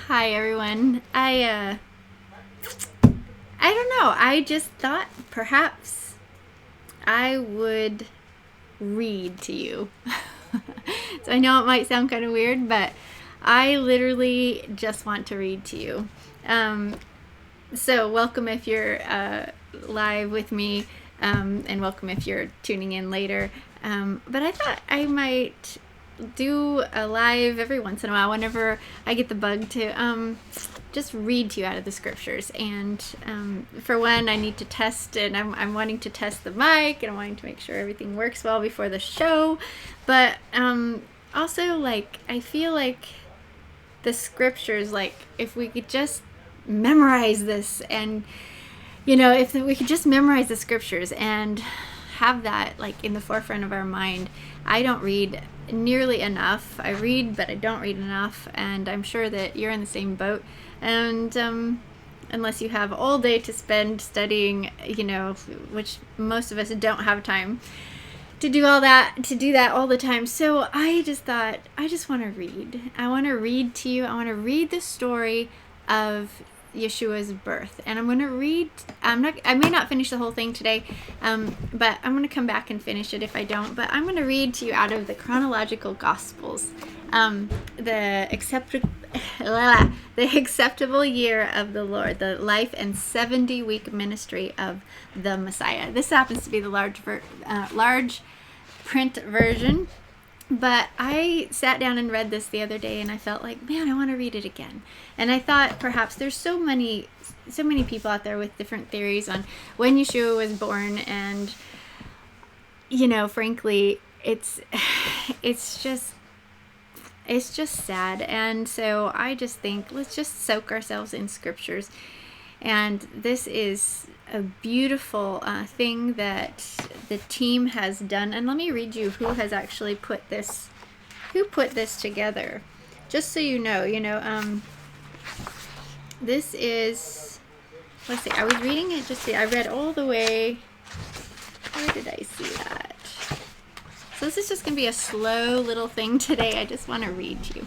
Hi everyone. I don't know. I just thought perhaps I would read to you. So I know it might sound kind of weird, but I literally just want to read to you. So welcome if you're live with me, and welcome if you're tuning in later. But I thought I might do a live every once in a while whenever I get the bug to just read to you out of the scriptures. And for one, I need to test, and I'm wanting to test the mic, and I'm wanting to make sure everything works well before the show. But also, like, I feel like the scriptures, like, if we could just memorize this, and if we could just memorize the scriptures and have that like in the forefront of our mind. I don't read nearly enough. I read, but I don't read enough, and I'm sure that you're in the same boat. And unless you have all day to spend studying, which most of us don't have time to do all the time. So I just thought, I just want to read. I want to read to you. I want to read the story of Yahshua's birth, and I'm going to read. I may not finish the whole thing today, but I'm going to come back and finish it if I don't. But I'm going to read to you out of the chronological Gospels, the acceptable year of the Lord, the life and 70-week ministry of the Messiah. This happens to be the large print version. But I sat down and read this the other day, and I felt like, man, I want to read it again. And I thought perhaps there's so many people out there with different theories on when Yahshua was born, and frankly, it's just sad. And so I just think, let's just soak ourselves in scriptures. And this is a beautiful thing that the team has done. And let me read you who has actually put this together, just so you know. This is, let's see, I was reading it I read all the way. Where did I see that? So this is just gonna be a slow little thing today. I just want to read to you.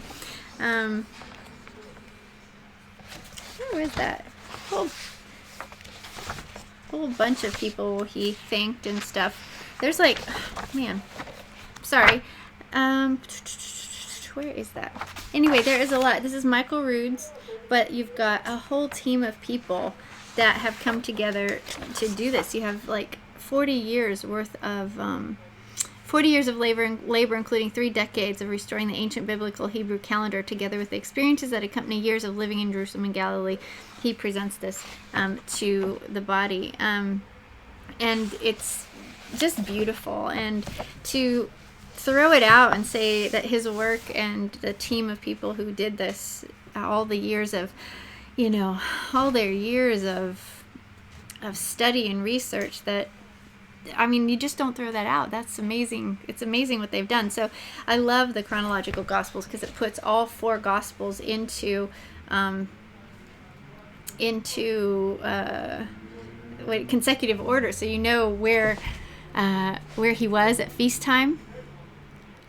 Where is that? Whole bunch of people he thanked and stuff. There's like, man, sorry. Where is that? Anyway, there is a lot. This is Michael Rood's, but you've got a whole team of people that have come together to do this. You have like 40 years worth of 40 years of labor, including 3 decades of restoring the ancient biblical Hebrew calendar, together with the experiences that accompany years of living in Jerusalem and Galilee. He presents this to the body. And it's just beautiful. And to throw it out and say that his work and the team of people who did this, all the years of, all their years of study and research, that you just don't throw that out. That's amazing. It's amazing what they've done. So I love the chronological Gospels because it puts all 4 Gospels into consecutive order, so you know where he was at feast time.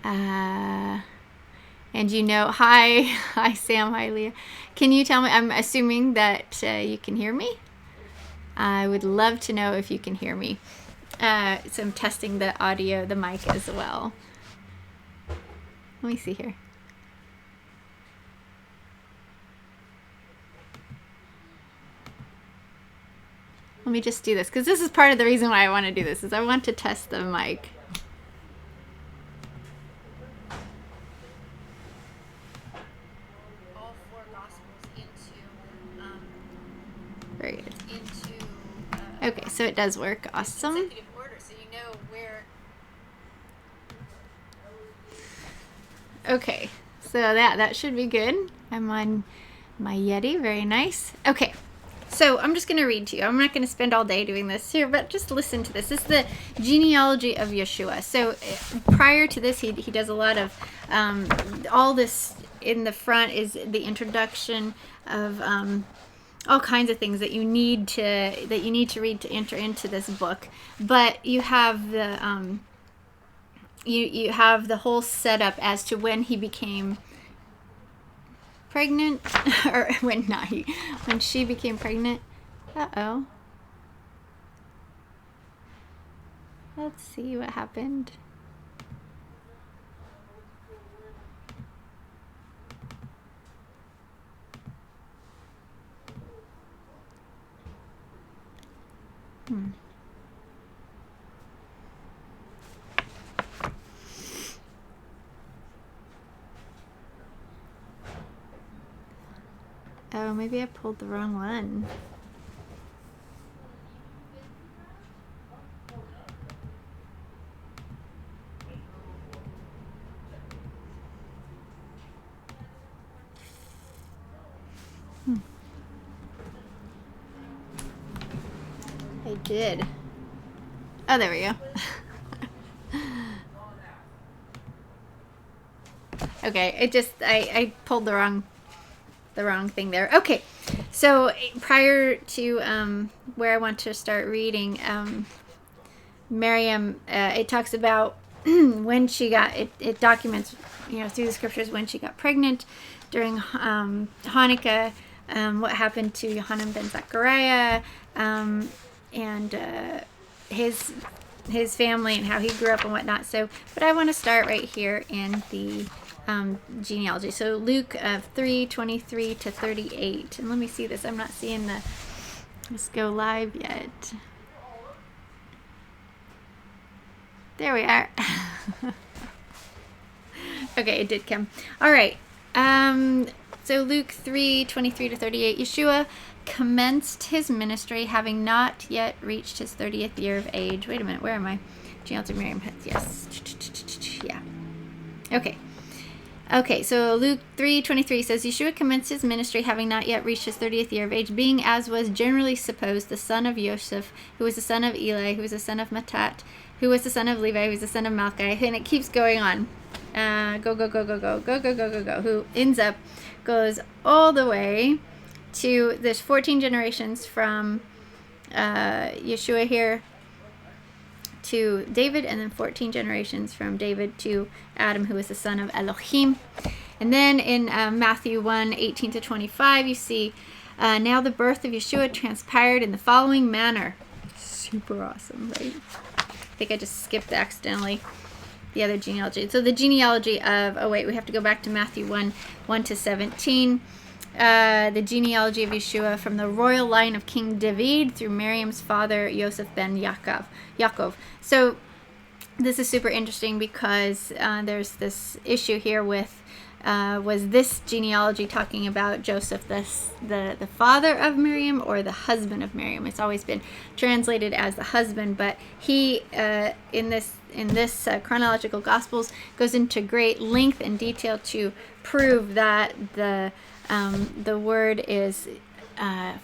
And hi Sam, hi Leah. Can you tell me? I'm assuming that you can hear me. I would love to know if you can hear me. So I'm testing the audio, the mic as well. Let me see here. Let me just do this, because this is part of the reason why I want to do this, is I want to test the mic. All 4 Gospels into very good. Okay, so it does work. Awesome. Consecutive order, so you know where. Okay, so that should be good. I'm on my Yeti, very nice. Okay, so I'm just going to read to you. I'm not going to spend all day doing this here, but just listen to this. This is the genealogy of Yahshua. So prior to this, he does a lot of all this. In the front is the introduction of all kinds of things that you need to read to enter into this book. But you have the you have the whole setup as to when he became pregnant, or when she became pregnant. Uh-oh. Let's see what happened. Oh, maybe I pulled the wrong one. I did. Oh, there we go. Okay, I pulled the wrong thing there. Okay, so prior to where I want to start reading, Miriam, it talks about when she got it documents, through the scriptures when she got pregnant during Hanukkah, what happened to Yohanan ben Zechariah, and his family and how he grew up and whatnot. So, but I want to start right here in the genealogy. So Luke 3:23 to 38. And let me see this. I'm not seeing let's go live yet. There we are. Okay, it did come. All right. So Luke 3:23 to 38. Yahshua commenced his ministry having not yet reached his 30th year of age. Wait a minute. Where am I? Genealogy of Miriam. Yes. Yeah. Okay, so Luke 3:23 says, Yahshua commenced his ministry having not yet reached his 30th year of age, being, as was generally supposed, the son of Joseph, who was the son of Eli, who was the son of Matat, who was the son of Levi, who was the son of Melchi, and it keeps going on. Who ends up, goes all the way to, there's 14 generations from Yahshua here to David, and then 14 generations from David to Adam, who is the son of Elohim. And then in Matthew 1:18 to 25, you see, now the birth of Yahshua transpired in the following manner. Super awesome, right? I think I just skipped accidentally the other genealogy. So the genealogy of, we have to go back to Matthew 1 to 17. The genealogy of Yahshua from the royal line of King David through Miriam's father, Yosef ben Yaakov. So this is super interesting because there's this issue here with, was this genealogy talking about Joseph, the father of Miriam, or the husband of Miriam? It's always been translated as the husband, but he, in this chronological Gospels, goes into great length and detail to prove that the word is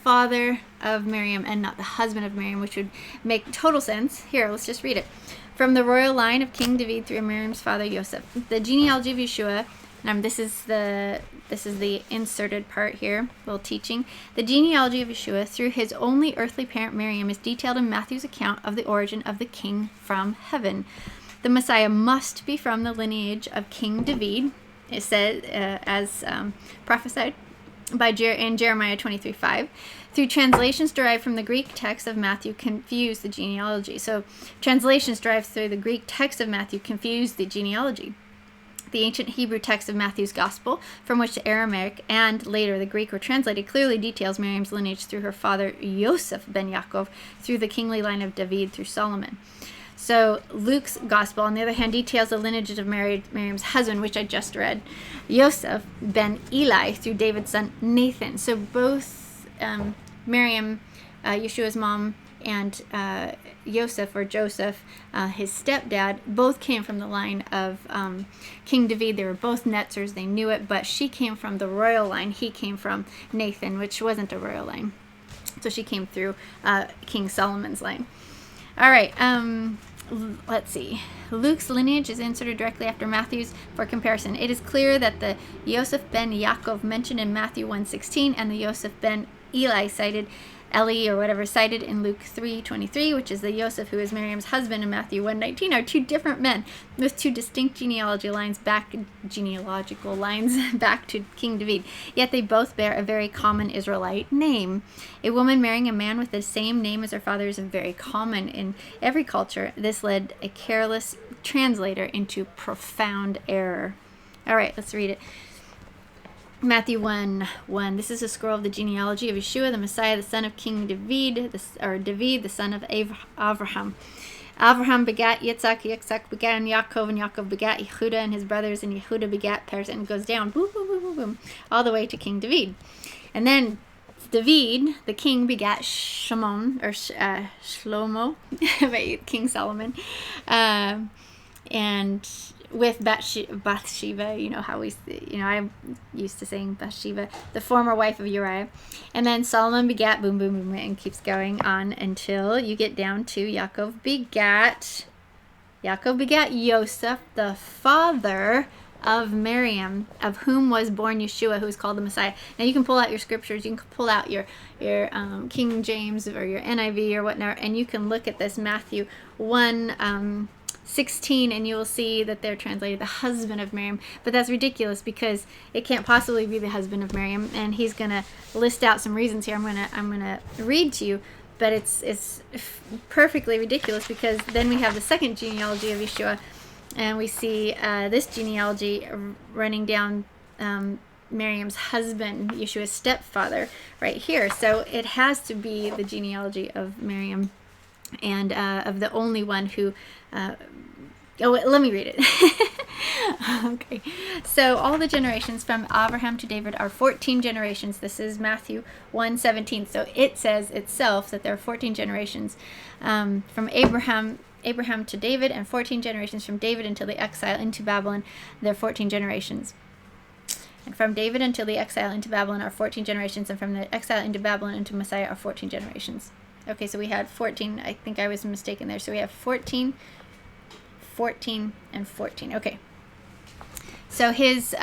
father of Miriam and not the husband of Miriam, which would make total sense. Here, let's just read it. From the royal line of King David through Miriam's father Joseph. The genealogy of Yahshua, this is the inserted part here, little teaching. The genealogy of Yahshua through his only earthly parent Miriam is detailed in Matthew's account of the origin of the king from heaven. The Messiah must be from the lineage of King David. It says, as prophesied in Jeremiah 23:5. Through translations derived from the Greek text of Matthew confuse the genealogy. So translations derived through the Greek text of Matthew confuse the genealogy. The ancient Hebrew text of Matthew's Gospel, from which the Aramaic and later the Greek were translated, clearly details Miriam's lineage through her father Yosef ben Yaakov, through the kingly line of David through Solomon. So Luke's Gospel, on the other hand, details the lineage of Miriam's husband, which I just read, Yosef ben Eli, through David's son Nathan. So both Miriam, Yeshua's mom, and Joseph, his stepdad, both came from the line of King David. They were both Netzers. They knew it, but she came from the royal line. He came from Nathan, which wasn't a royal line. So she came through King Solomon's line. All right, let's see. Luke's lineage is inserted directly after Matthew's for comparison. It is clear that the Yosef ben Yaakov mentioned in Matthew 1:16 and the Yosef ben Eli cited Eli, or whatever, cited in Luke 3:23, which is the Joseph who is Miriam's husband in Matthew 1:19, are two different men with two distinct genealogical lines back to King David. Yet they both bear a very common Israelite name. A woman marrying a man with the same name as her father is very common in every culture. This led a careless translator into profound error. All right, let's read it. Matthew 1:1. This is a scroll of the genealogy of Yahshua, the Messiah, the son of King David, David, the son of Avraham. Avraham begat Yitzhak, Yitzhak begat Yaakov, and Yaakov begat Yehuda and his brothers, and Yehuda begat Perez, and it goes down, boom, boom, boom, boom, boom, all the way to King David. And then David, the king, begat Shlomo, by King Solomon, and with Bathsheba, I used to sing Bathsheba, the former wife of Uriah. And then Solomon begat, boom, boom, boom, and keeps going on until you get down to Yaakov begat Yosef, the father of Miriam, of whom was born Yahshua, who is called the Messiah. Now you can pull out your scriptures, you can pull out your King James or your NIV or whatnot, and you can look at this Matthew 1:16, and you will see that they're translated the husband of Miriam. But that's ridiculous because it can't possibly be the husband of Miriam, and he's going to list out some reasons here. I'm gonna read to you, but it's perfectly ridiculous because then we have the second genealogy of Yeshua, and we see this genealogy running down Miriam's husband, Yeshua's stepfather, right here. So it has to be the genealogy of Miriam, and of the only one who let me read it. Okay, so all the generations from Abraham to David are 14 generations. This is Matthew 1:17. So it says itself that there are 14 generations from Abraham to David, and 14 generations from David until the exile into Babylon. There are 14 generations. And from David until the exile into Babylon are 14 generations, and from the exile into Babylon into Messiah are 14 generations. Okay, so we had 14. I think I was mistaken there. So we have 14, 14, and 14. Okay. So his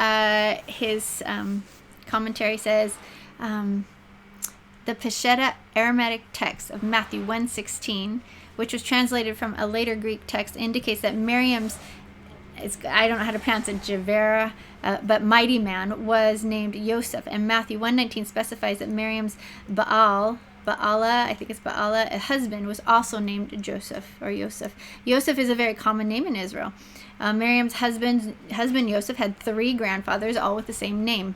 commentary says, the Peshitta Aramaic text of Matthew 1:16, which was translated from a later Greek text, indicates that Miriam's, I don't know how to pronounce it, Javera, but mighty man, was named Yosef. And Matthew 1:19 specifies that Miriam's Baala, a husband, was also named Joseph or Yosef. Yosef is a very common name in Israel. Miriam's husband Yosef had 3 grandfathers, all with the same name.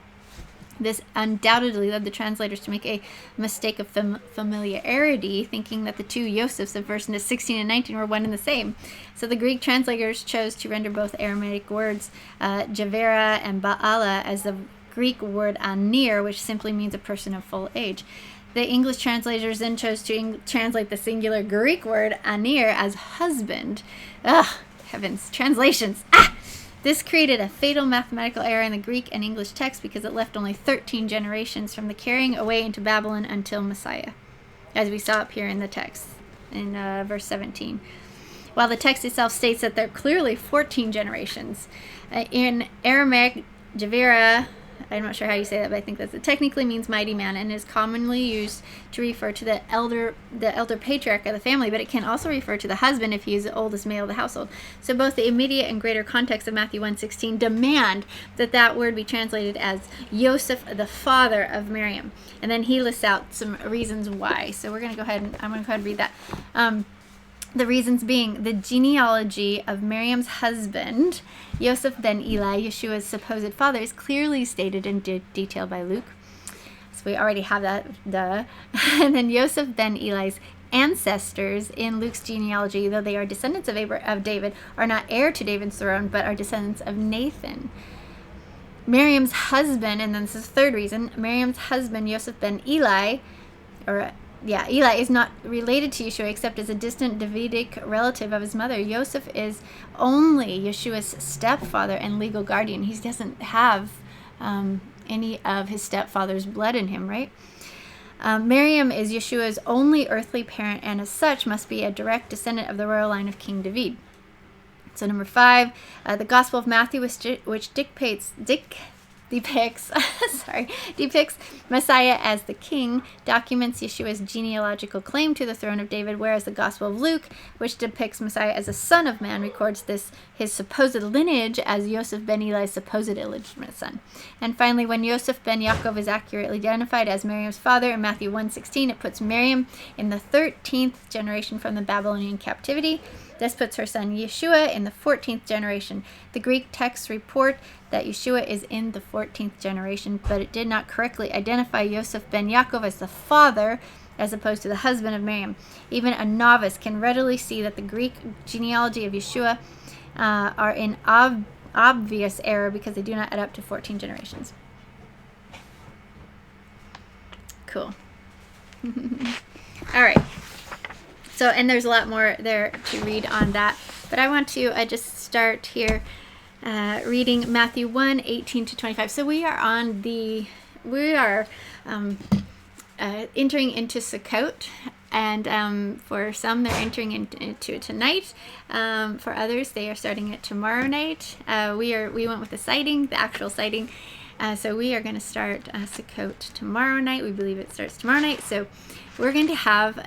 This undoubtedly led the translators to make a mistake of familiarity, thinking that the two Yosefs of verses 16 and 19 were one and the same. So the Greek translators chose to render both Aramaic words, Javera and Baala, as the Greek word anir, which simply means a person of full age. The English translators then chose to translate the singular Greek word anir as husband. Ugh, heavens, translations. This created a fatal mathematical error in the Greek and English text because it left only 13 generations from the carrying away into Babylon until Messiah, as we saw up here in the text, in verse 17. While the text itself states that there are clearly 14 generations. In Aramaic, Javera, I'm not sure how you say that, but I think that it technically means mighty man and is commonly used to refer to the elder patriarch of the family, but it can also refer to the husband if he is the oldest male of the household. So both the immediate and greater context of Matthew 1:16 demand that word be translated as Yosef, the father of Miriam. And then he lists out some reasons why. So I'm going to go ahead and read that. The reasons being the genealogy of Miriam's husband, Yosef ben Eli, Yeshua's supposed father, is clearly stated in detail by Luke. So we already have that, duh. And then Yosef ben Eli's ancestors in Luke's genealogy, though they are descendants of David, are not heir to David's throne, but are descendants of Nathan. Miriam's husband, and then this is the third reason, Miriam's husband, Yosef ben Eli, Eli is not related to Yeshua except as a distant Davidic relative of his mother. Yosef is only Yeshua's stepfather and legal guardian. He doesn't have any of his stepfather's blood in him, right? Miriam is Yeshua's only earthly parent, and as such must be a direct descendant of the royal line of King David. So number 5, the Gospel of Matthew, which dictates depicts Messiah as the king, documents Yeshua's genealogical claim to the throne of David, whereas the Gospel of Luke, which depicts Messiah as a son of man, records his supposed lineage as Yosef ben Eli's supposed illegitimate son. And finally, when Yosef ben Yaakov is accurately identified as Miriam's father in Matthew 1:16, it puts Miriam in the 13th generation from the Babylonian captivity. This puts her son Yeshua in the 14th generation. The Greek texts report that Yeshua is in the 14th generation, but it did not correctly identify Yosef ben Yaakov as the father as opposed to the husband of Miriam. Even a novice can readily see that the Greek genealogy of Yeshua are in obvious error because they do not add up to 14 generations. Cool. All right. So, and there's a lot more there to read on that, but I want to just start here reading Matthew 1:18 to 25. So we are entering into Sukkot, and for some they're entering into it tonight. For others, they are starting it tomorrow night. We went with the actual sighting. So we are going to start Sukkot tomorrow night. We believe it starts tomorrow night. So we're going to have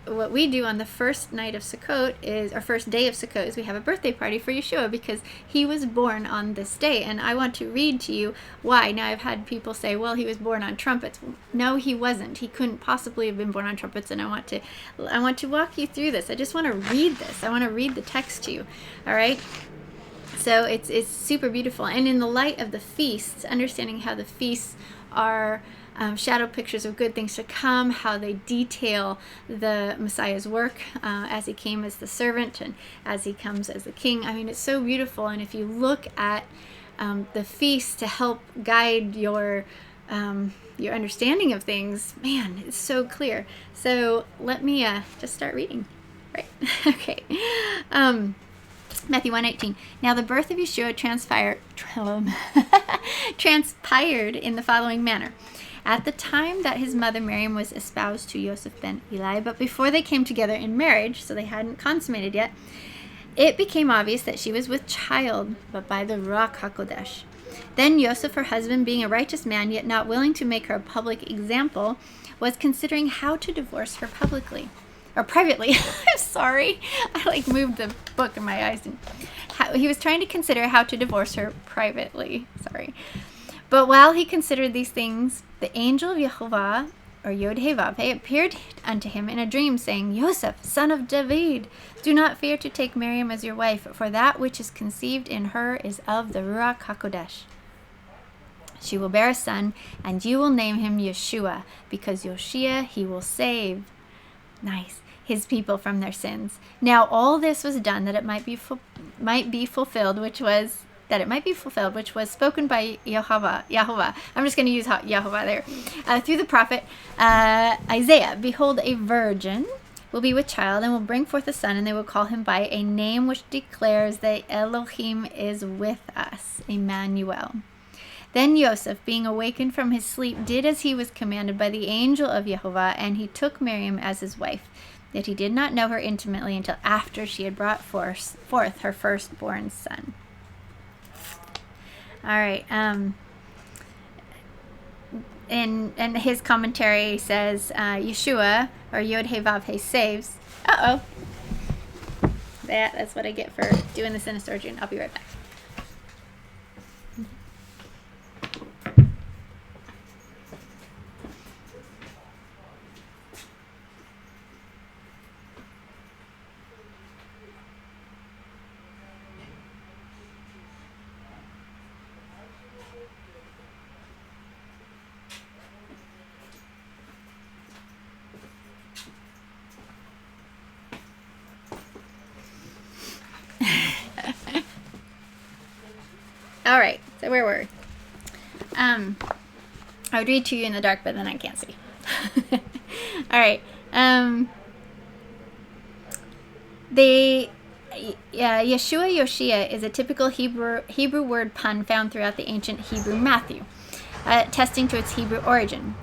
what we do on the first night of Sukkot first day of Sukkot is we have a birthday party for Yeshua because he was born on this day. And I want to read to you why. Now, I've had people say, well, he was born on trumpets. No, he wasn't. He couldn't possibly have been born on trumpets. And I want to walk you through this. I just want to read this. I want to read the text to you. All right. So it's super beautiful. And in the light of the feasts, understanding how the feasts are shadow pictures of good things to come, how they detail the Messiah's work as he came as the servant and as he comes as the king. I mean, it's so beautiful. And if you look at the feast to help guide your understanding of things, man, it's so clear. So let me just start reading. Right. Okay. Matthew 1:18. Now the birth of Yeshua transpired in the following manner. At the time that his mother Miriam was espoused to Yosef ben Eli, but before they came together in marriage, so they hadn't consummated yet, it became obvious that she was with child, but by the Ruach HaKodesh. Then Yosef, her husband, being a righteous man, yet not willing to make her a public example, was considering how to divorce her publicly. Or privately. I'm sorry. I moved the book in my eyes. He was trying to consider how to divorce her privately. Sorry. But while he considered these things, the angel of Yehovah, or YHVH, appeared unto him in a dream, saying, Yosef, son of David, do not fear to take Miriam as your wife, for that which is conceived in her is of the Ruach HaKodesh. She will bear a son, and you will name him Yeshua, because Yoshia he will save. Nice. His people from their sins. Now all this was done that it might be fulfilled, which was spoken by Yahovah. I'm just going to use Yahovah there. Through the prophet Isaiah. Behold, a virgin will be with child and will bring forth a son, and they will call him by a name which declares that Elohim is with us, Emmanuel. Then Yosef, being awakened from his sleep, did as he was commanded by the angel of Yehovah, and he took Miriam as his wife. Yet he did not know her intimately until after she had brought forth her firstborn son. All right. And his commentary says, Yeshua, or YHVH, saves. Uh-oh. That's what I get for doing this in a surgeon. I'll be right back. All right, so where were we? I would read to you in the dark, but then I can't see. All right. Yeshua Yoshia is a typical Hebrew word pun found throughout the ancient Hebrew Matthew, attesting to its Hebrew origin.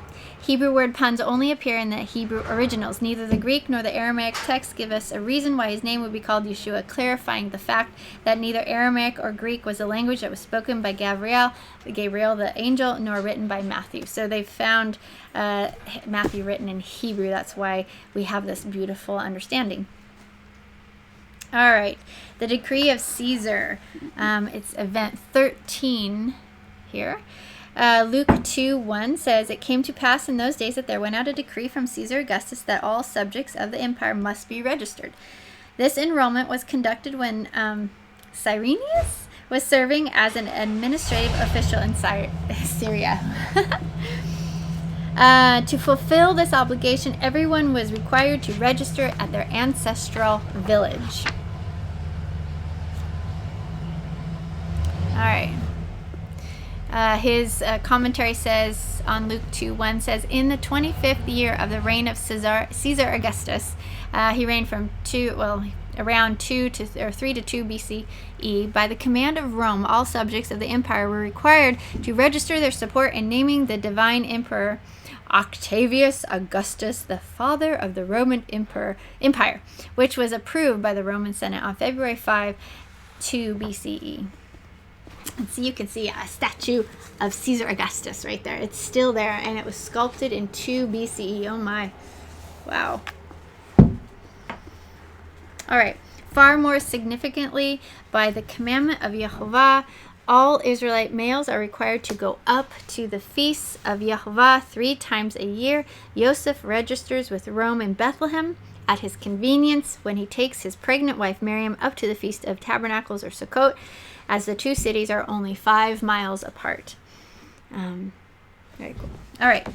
Hebrew word puns only appear in the Hebrew originals. Neither the Greek nor the Aramaic text give us a reason why his name would be called Yahshua, clarifying the fact that neither Aramaic or Greek was a language that was spoken by Gabriel the angel, nor written by Matthew. So they found Matthew written in Hebrew. That's why we have this beautiful understanding. All right, the decree of Caesar. It's event 13 here. Luke 2:1 says, "It came to pass in those days that there went out a decree from Caesar Augustus that all subjects of the empire must be registered. This enrollment was conducted when Cyrenius was serving as an administrative official in Syria." To fulfill this obligation, everyone was required to register at their ancestral village. All right. His commentary says on Luke 2:1 says, "In the 25th year of the reign of Caesar Augustus, he reigned from around 3 to 2 BCE. By the command of Rome, all subjects of the empire were required to register their support in naming the divine emperor Octavius Augustus, the father of the Roman Empire, which was approved by the Roman Senate on February 5, 2 BCE." And so you can see a statue of Caesar Augustus right there. It's still there, and it was sculpted in 2 BCE. Oh my. Wow. All right. Far more significantly, by the commandment of Yahweh, all Israelite males are required to go up to the feasts of Yahweh 3 times a year. Joseph registers with Rome in Bethlehem at his convenience when he takes his pregnant wife Miriam up to the Feast of Tabernacles or Sukkot, as the 2 cities are only 5 miles apart. Very cool. All right.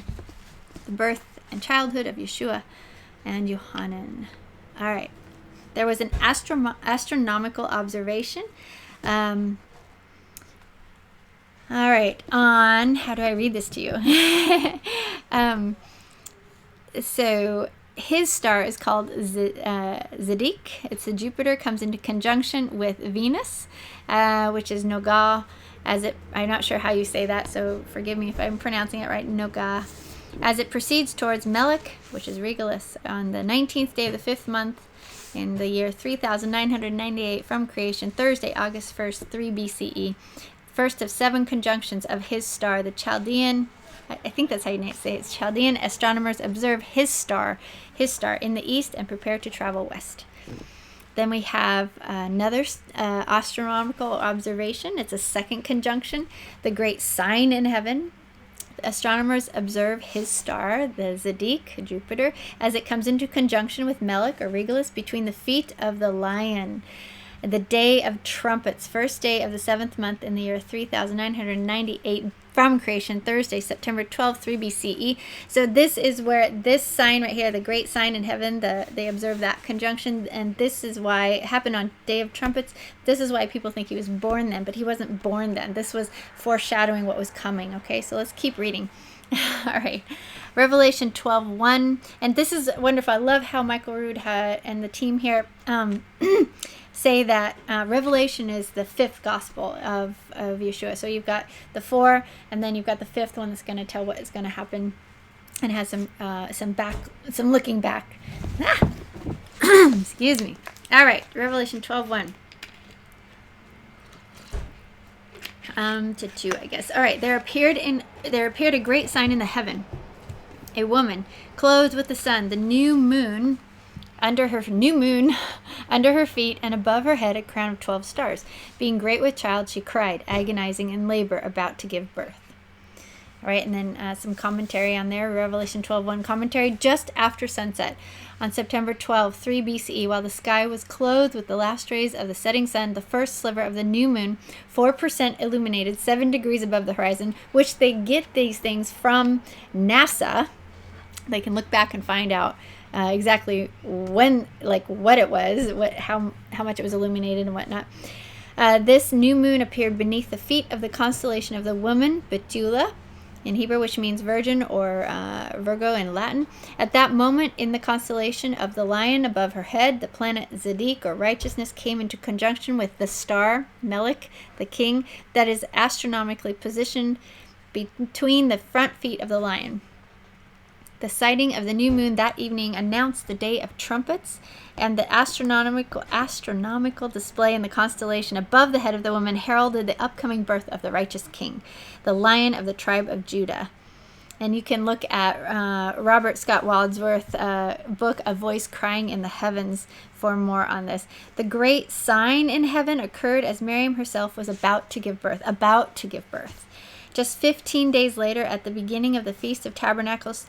The birth and childhood of Yahshua and Yohanan. All right. There was an astronomical observation. All right. On, how do I read this to you? So his star is called Zedek. It's a Jupiter, comes into conjunction with Venus, which is Noga. I'm not sure how you say that, so forgive me if I'm pronouncing it right, Noga. As it proceeds towards Melech, which is Regalis, on the 19th day of the 5th month in the year 3998 from creation, Thursday, August 1st, 3 BCE, first of 7 conjunctions of his star, the Chaldean, I think that's how you say it, Chaldean astronomers observe his star in the east and prepare to travel west. Then we have another astronomical observation. It's a 2nd conjunction, the great sign in heaven. Astronomers observe his star, the Zedek, Jupiter, as it comes into conjunction with Melech or Regalis between the feet of the lion. The day of trumpets, first day of the 7th month in the year 3998 from creation, Thursday, September 12th, 3 BCE. So this is where this sign right here, the great sign in heaven, they observe that conjunction, and this is why it happened on Day of Trumpets. This is why people think he was born then, but he wasn't born then. This was foreshadowing what was coming. Okay, so let's keep reading. All right. Revelation 12:1, and this is wonderful. I love how Michael Rood and the team here say that Revelation is the 5th gospel of Yahshua. So you've got the 4, and then you've got the 5th one that's going to tell what is going to happen, and has some looking back. Excuse me. All right, Revelation 12:1. To 2, I guess. All right, there appeared a great sign in the heaven, a woman clothed with the sun, the new moon under her feet, and above her head a crown of 12 stars. Being great with child, she cried, agonizing in labor, about to give birth. All right, and then some commentary on there. Revelation 12:1 commentary. Just after sunset, on September 12, 3 BCE, while the sky was clothed with the last rays of the setting sun, the first sliver of the new moon, 4% illuminated, 7 degrees above the horizon, which they get these things from NASA. They can look back and find out exactly when, like what it was, how much it was illuminated and whatnot. This new moon appeared beneath the feet of the constellation of the woman, Betula, in Hebrew, which means virgin, or Virgo in Latin. At that moment, in the constellation of the lion above her head, the planet Zedek, or righteousness, came into conjunction with the star Melech, the king, that is astronomically positioned between the front feet of the lion. The sighting of the new moon that evening announced the day of trumpets, and the astronomical display in the constellation above the head of the woman heralded the upcoming birth of the righteous king, the Lion of the tribe of Judah. And you can look at Robert Scott Wadsworth's book, A Voice Crying in the Heavens, for more on this. The great sign in heaven occurred as Miriam herself was about to give birth. Just 15 days later, at the beginning of the Feast of Tabernacles,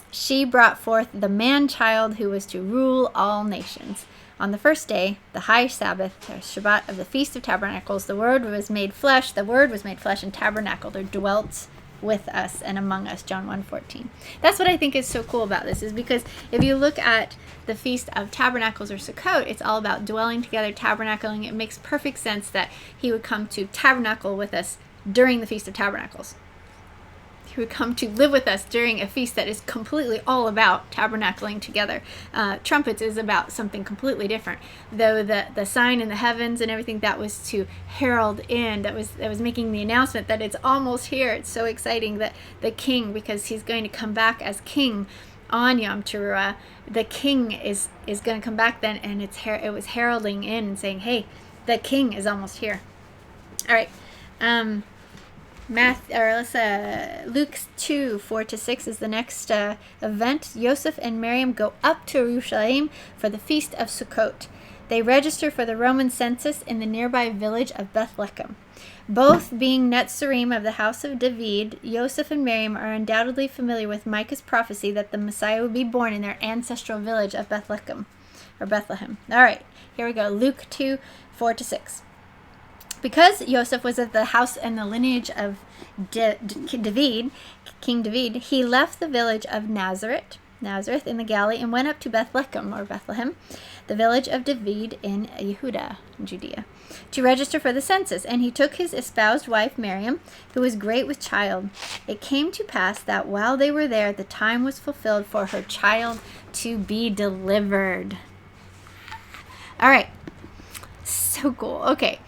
she brought forth the man-child who was to rule all nations. On the first day, the high Sabbath, or Shabbat of the Feast of Tabernacles, the Word was made flesh and tabernacled, or dwelt with us and among us, John 1:14. That's what I think is so cool about this, is because if you look at the Feast of Tabernacles or Sukkot, it's all about dwelling together, tabernacling. It makes perfect sense that he would come to tabernacle with us during the Feast of Tabernacles. He would come to live with us during a feast that is completely all about tabernacling together. Trumpets is about something completely different. Though the sign in the heavens and everything, that was to herald in, that was making the announcement that it's almost here. It's so exciting that the king, because he's going to come back as king on Yom Teruah, the king is going to come back then, and it was heralding in and saying, hey, the king is almost here. All right. Luke 2:4-6 is the next event. Joseph and Miriam go up to Jerusalem for the Feast of Sukkot. They register for the Roman census in the nearby village of Bethlehem. Both being Netzarim of the house of David, Joseph and Miriam are undoubtedly familiar with Micah's prophecy that the Messiah would be born in their ancestral village of Bethlehem. All right, here we go. Luke 2:4-6. Because Joseph was of the house and the lineage of David, King David, he left the village of Nazareth in the Galilee, and went up to Bethlehem, the village of David in Judea, to register for the census. And he took his espoused wife Miriam, who was great with child. It came to pass that while they were there, the time was fulfilled for her child to be delivered. All right, so cool. Okay.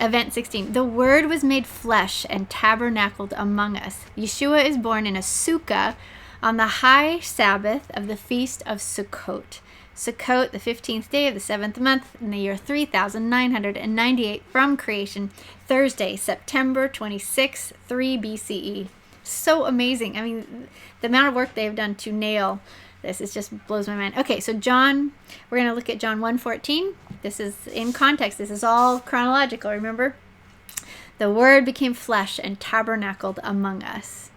Event 16. The Word was made flesh and tabernacled among us. Yahshua is born in a sukkah on the high Sabbath of the Feast of Sukkot. Sukkot, the 15th day of the 7th month in the year 3998 from creation. Thursday, September 26, 3 BCE. So amazing. I mean, the amount of work they've done to nail this, it just blows my mind. Okay, so we're going to look at John 1:14. This is in context. This is all chronological, remember? The Word became flesh and tabernacled among us.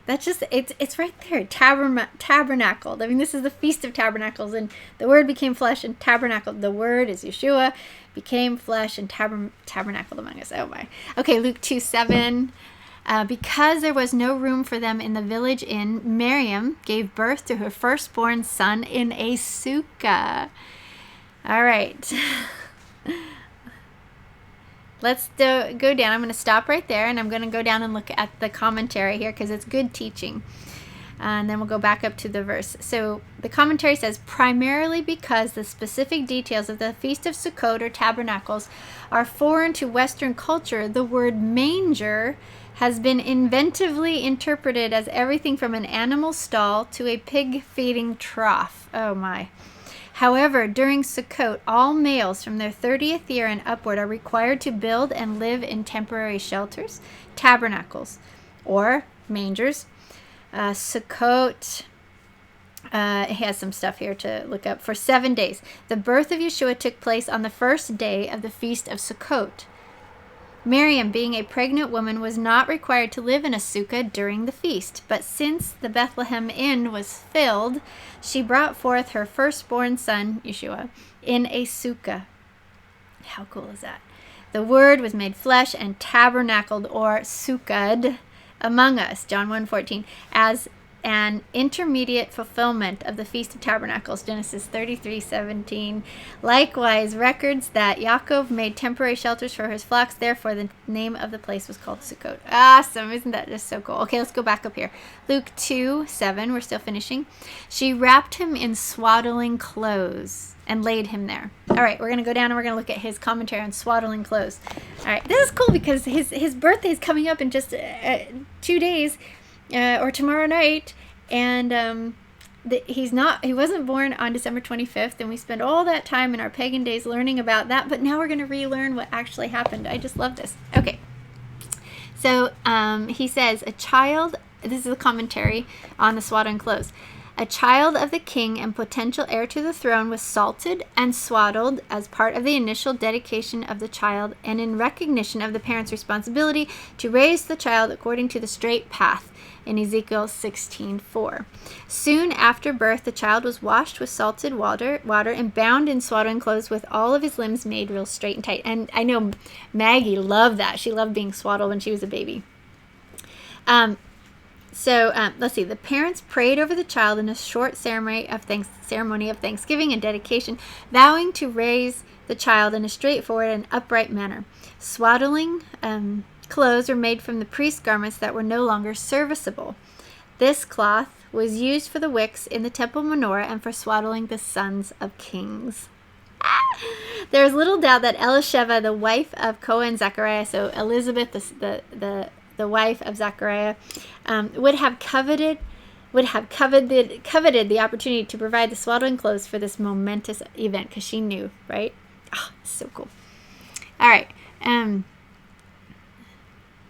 That's just, it's right there. Tabernacled. I mean, this is the Feast of Tabernacles, and the Word became flesh and tabernacled. The Word is Yahshua, became flesh and tabernacled among us. Oh my. Okay, Luke 2:7. Because there was no room for them in the village inn, Miriam gave birth to her firstborn son in a sukkah. All right. Let's go down. I'm going to stop right there, and I'm going to go down and look at the commentary here because it's good teaching. And then we'll go back up to the verse. So the commentary says, primarily because the specific details of the Feast of Sukkot or Tabernacles are foreign to Western culture, the word manger has been inventively interpreted as everything from an animal stall to a pig feeding trough. Oh my. However, during Sukkot, all males from their 30th year and upward are required to build and live in temporary shelters, tabernacles, or mangers. Sukkot, it has some stuff here to look up. For 7 days, the birth of Yahshua took place on the first day of the Feast of Sukkot. Miriam, being a pregnant woman, was not required to live in a sukkah during the feast, but since the Bethlehem inn was filled, she brought forth her firstborn son, Yahshua, in a sukkah. How cool is that? The Word was made flesh and tabernacled, or sukkahd, among us, John 1:14, as an intermediate fulfillment of the Feast of Tabernacles, Genesis 33:17. Likewise, records that Yaakov made temporary shelters for his flocks. Therefore, the name of the place was called Sukkot. Awesome. Isn't that just so cool? Okay, let's go back up here. Luke 2:7. We're still finishing. She wrapped him in swaddling clothes and laid him there. All right, we're going to go down and we're going to look at his commentary on swaddling clothes. All right, this is cool because his birthday is coming up in just 2 days. Or tomorrow night, And he wasn't born on December 25th, and we spend all that time in our pagan days learning about that, but now we're going to relearn what actually happened. I just love this. Okay. So he says, this is a commentary on the swaddling clothes. A child of the king and potential heir to the throne was salted and swaddled as part of the initial dedication of the child and in recognition of the parent's responsibility to raise the child according to the straight path in Ezekiel 16:4. Soon after birth, the child was washed with salted water and bound in swaddling clothes with all of his limbs made real straight and tight. And I know Maggie loved that. She loved being swaddled when she was a baby. So let's see. The parents prayed over the child in a short ceremony of thanksgiving and dedication, vowing to raise the child in a straightforward and upright manner. Swaddling clothes were made from the priest's garments that were no longer serviceable. This cloth was used for the wicks in the temple menorah and for swaddling the sons of kings. There is little doubt that Elisheva, the wife of Kohen Zechariah, so Elizabeth, the wife of Zechariah, would have coveted the opportunity to provide the swaddling clothes for this momentous event, because she knew, right? Oh, so cool. All right.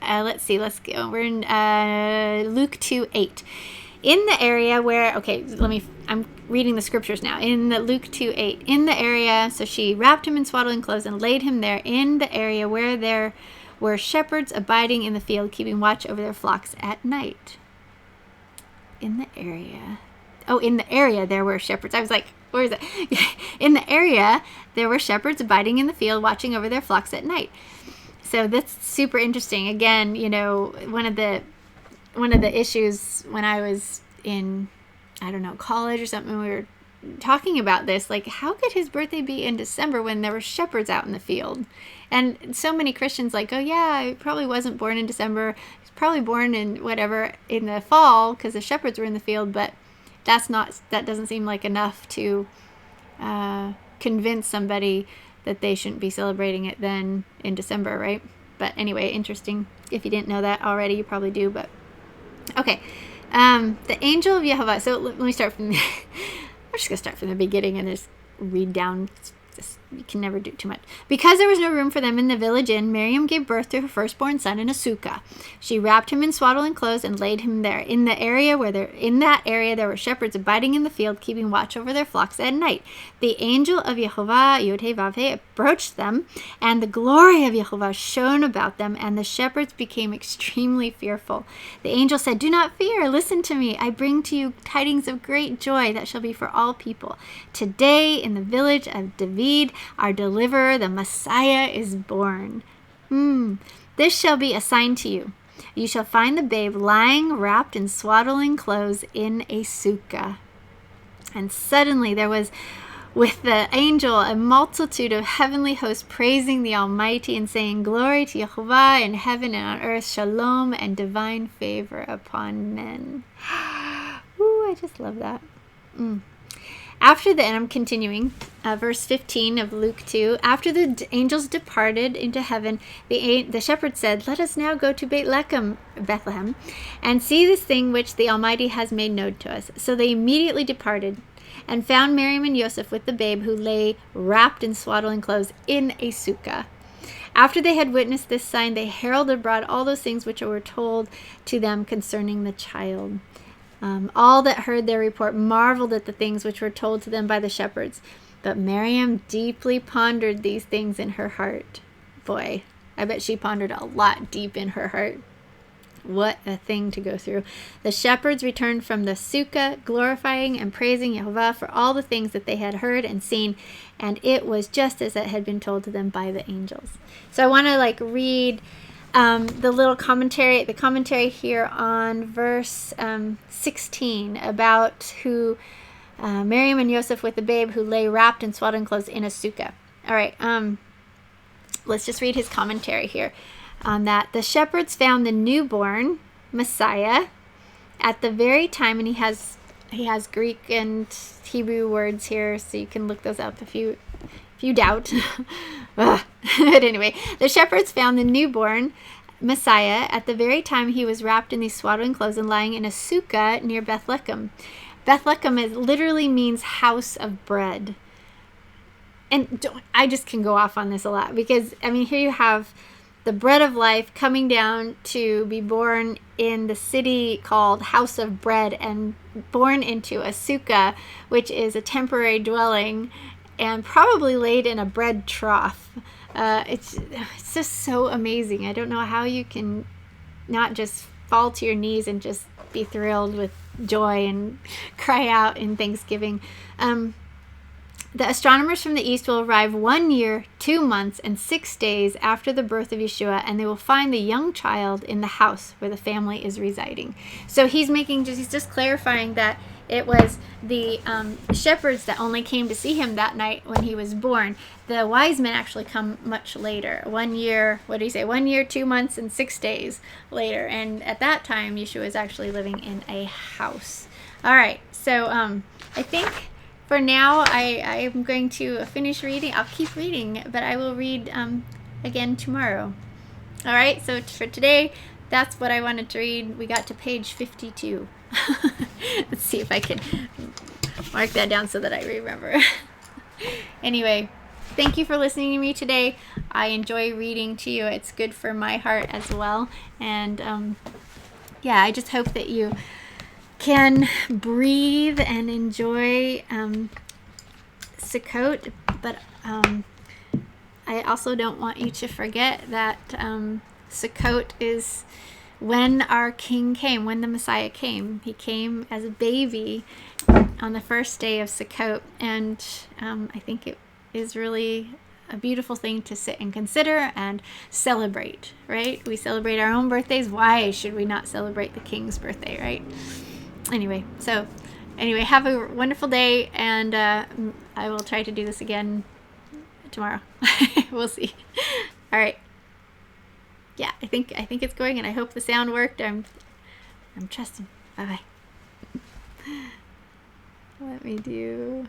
Let's see. Let's go. We're in Luke 2:8. In the area where, I'm reading the scriptures now. In the Luke 2:8, in the area, so she wrapped him in swaddling clothes and laid him there in the area where there were shepherds abiding in the field, keeping watch over their flocks at night. In the area there were shepherds. I was like, where is it? In the area there were shepherds abiding in the field, watching over their flocks at night. So that's super interesting. Again, one of the issues when I was in, college or something, we were talking about this, like, how could his birthday be in December when there were shepherds out in the field? And so many Christians like, oh yeah, he probably wasn't born in December. He's probably born in the fall because the shepherds were in the field. But that doesn't seem like enough to convince somebody that they shouldn't be celebrating it then in December, right? But anyway, interesting. If you didn't know that already, you probably do. But okay, the angel of Yehovah. So let me start from. I'm just gonna start from the beginning and just read down. You can never do too much. Because there was no room for them in the village inn, Miriam gave birth to her firstborn son in a sukkah. She wrapped him in swaddling clothes and laid him there. In that area there were shepherds abiding in the field, keeping watch over their flocks at night. The angel of Yehovah, YHVH, approached them, and the glory of Yehovah shone about them, and the shepherds became extremely fearful. The angel said, "Do not fear. Listen to me. I bring to you tidings of great joy that shall be for all people. Today, in the village of David, our deliverer, the Messiah, is born. This shall be a sign to you. You shall find the babe lying wrapped in swaddling clothes in a sukkah." And suddenly there was with the angel a multitude of heavenly hosts praising the Almighty and saying, "Glory to Yehovah in heaven and on earth, shalom and divine favor upon men." Ooh, I just love that. And I'm continuing, verse 15 of Luke 2. After the angels departed into heaven, the shepherds said, "Let us now go to Bethlehem, and see this thing which the Almighty has made known to us." So they immediately departed and found Miriam and Joseph with the babe, who lay wrapped in swaddling clothes in a sukkah. After they had witnessed this sign, they heralded abroad all those things which were told to them concerning the child. All that heard their report marveled at the things which were told to them by the shepherds. But Miriam deeply pondered these things in her heart. Boy, I bet she pondered a lot deep in her heart. What a thing to go through. The shepherds returned from the sukkah, glorifying and praising Yehovah for all the things that they had heard and seen, and it was just as it had been told to them by the angels. So I want to read the commentary here on verse 16 about who Miriam and Joseph with the babe who lay wrapped in swaddling clothes in a sukkah. All right, let's just read his commentary here on that. The shepherds found the newborn Messiah at the very time, and he has Greek and Hebrew words here, so you can look those up if you doubt. But anyway, the shepherds found the newborn Messiah at the very time he was wrapped in these swaddling clothes and lying in a sukkah near Bethlehem. Bethlehem literally means house of bread. And I just can go off on this a lot because, I mean, here you have the bread of life coming down to be born in the city called House of Bread and born into a sukkah, which is a temporary dwelling and probably laid in a bread trough. It's just so amazing. I don't know how you can not just fall to your knees and just be thrilled with joy and cry out in thanksgiving. The astronomers from the east will arrive 1 year, 2 months, and 6 days after the birth of Yahshua, and they will find the young child in the house where the family is residing. So he's just clarifying that it was the shepherds that only came to see him that night when he was born. The wise men actually come much later. 1 year, 1 year, 2 months, and 6 days later. And at that time, Yahshua is actually living in a house. All right, so I think for now, I am going to finish reading. I'll keep reading, but I will read again tomorrow. All right, so for today, that's what I wanted to read. We got to page 52. Let's see if I can mark that down so that I remember. Anyway, thank you for listening to me today. I enjoy reading to you. It's good for my heart as well. And yeah, I just hope that you can breathe and enjoy Sukkot, but I also don't want you to forget that Sukkot is when our King came, when the Messiah came. He came as a baby on the first day of Sukkot, and I think it is really a beautiful thing to sit and consider and celebrate, right? We celebrate our own birthdays. Why should we not celebrate the King's birthday, right? Anyway, have a wonderful day, and I will try to do this again tomorrow. We'll see. All right. Yeah, I think it's going, and I hope the sound worked. I'm trusting. Bye-bye. Let me do